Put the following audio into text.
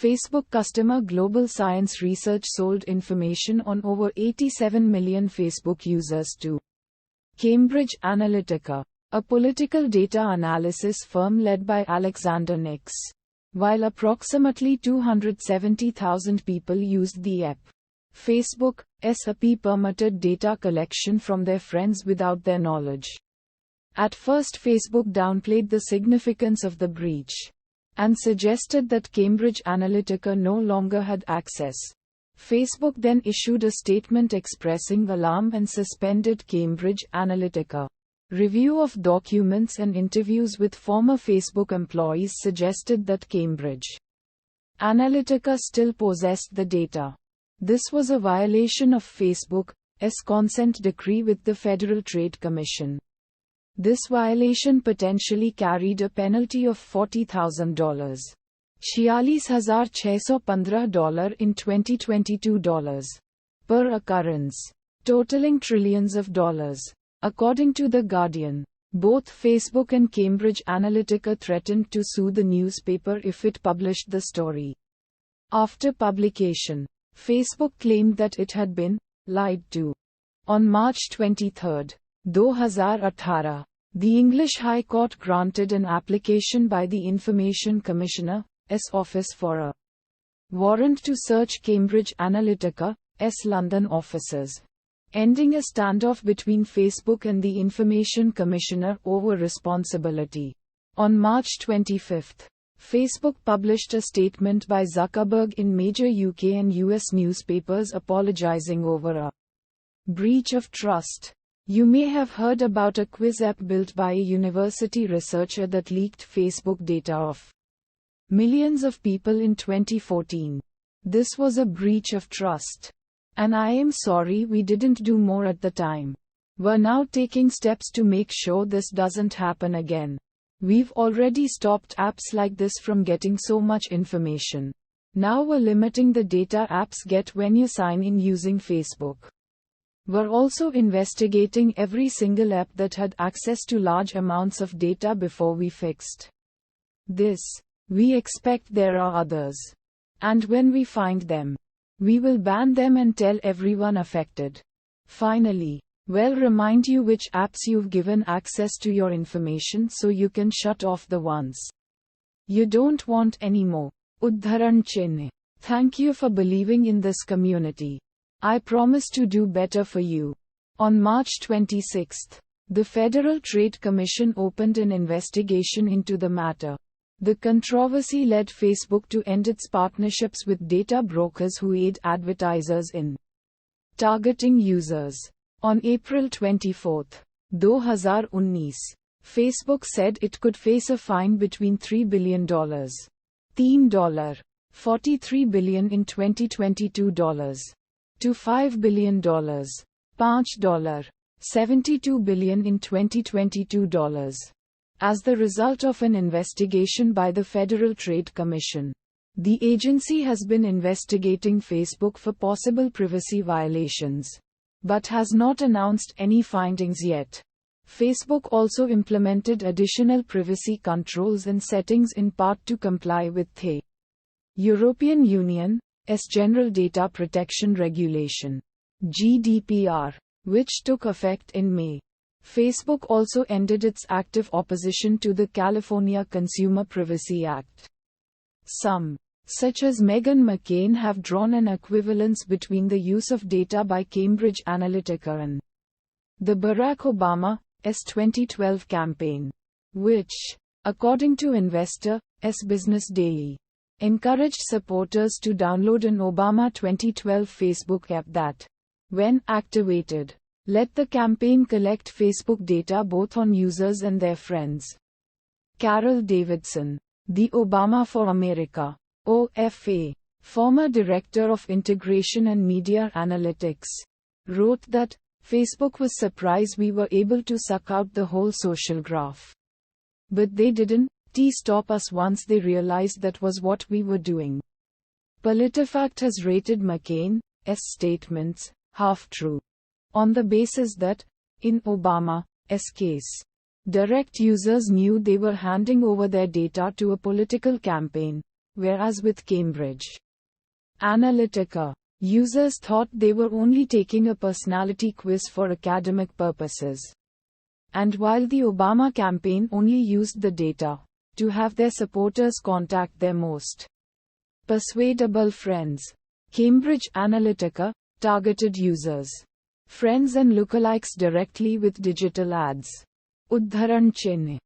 Facebook customer Global Science Research sold information on over 87 million Facebook users to Cambridge Analytica, a political data analysis firm led by Alexander Nix. While approximately 270,000 people used the app, Facebook's app permitted data collection from their friends without their knowledge. At first, Facebook downplayed the significance of the breach and suggested that Cambridge Analytica no longer had access. Facebook then issued a statement expressing alarm and suspended Cambridge Analytica. Review of documents and interviews with former Facebook employees suggested that Cambridge Analytica still possessed the data. This was a violation of Facebook's consent decree with the Federal Trade Commission. This violation potentially carried a penalty of $40,000. $46,615 in 2022 per occurrence, totaling trillions of dollars. According to The Guardian, both Facebook and Cambridge Analytica threatened to sue the newspaper if it published the story. After publication, Facebook claimed that it had been lied to. On March 23, 2018, the English High Court granted an application by the Information Commissioner's office for a warrant to search Cambridge Analytica's London offices, ending a standoff between Facebook and the Information Commissioner over responsibility. On March 25, Facebook published a statement by Zuckerberg in major UK and US newspapers apologizing over a breach of trust. You may have heard about a quiz app built by a university researcher that leaked Facebook data of millions of people in 2014. This was a breach of trust. And I am sorry we didn't do more at the time. We're now taking steps to make sure this doesn't happen again. We've already stopped apps like this from getting so much information. Now we're limiting the data apps get when you sign in using Facebook. We're also investigating every single app that had access to large amounts of data before we fixed this. We expect there are others. And when we find them, we will ban them and tell everyone affected. Finally, we'll remind you which apps you've given access to your information so you can shut off the ones you don't want anymore. Uddharan Chinna. Thank you for believing in this community. I promise to do better for you. On March 26, the Federal Trade Commission opened an investigation into the matter. The controversy led Facebook to end its partnerships with data brokers who aid advertisers in targeting users. On April 24, 2019, Facebook said it could face a fine between $3 billion, $43 billion in 2022 to $5 billion, $72 billion in 2022 as the result of an investigation by the Federal Trade Commission. The agency has been investigating Facebook for possible privacy violations, but has not announced any findings yet. Facebook also implemented additional privacy controls and settings in part to comply with the European Union's General Data Protection Regulation, GDPR, which took effect in May. Facebook also ended its active opposition to the California Consumer Privacy Act. Some, such as Meghan McCain, have drawn an equivalence between the use of data by Cambridge Analytica and the Barack Obama's 2012 campaign, which, according to Investor's Business Daily, encouraged supporters to download an Obama 2012 Facebook app that, when activated, let the campaign collect Facebook data both on users and their friends. Carol Davidson, the Obama for America (OFA) former director of integration and media analytics, wrote that Facebook was surprised we were able to suck out the whole social graph. But they didn't stop us once they realized that was what we were doing. PolitiFact has rated McCain's statements half-true, on the basis that, in Obama's case, direct users knew they were handing over their data to a political campaign, whereas with Cambridge Analytica, users thought they were only taking a personality quiz for academic purposes. And while the Obama campaign only used the data to have their supporters contact their most persuadable friends, Cambridge Analytica targeted users, friends and lookalikes directly with digital ads. Udharan Chinh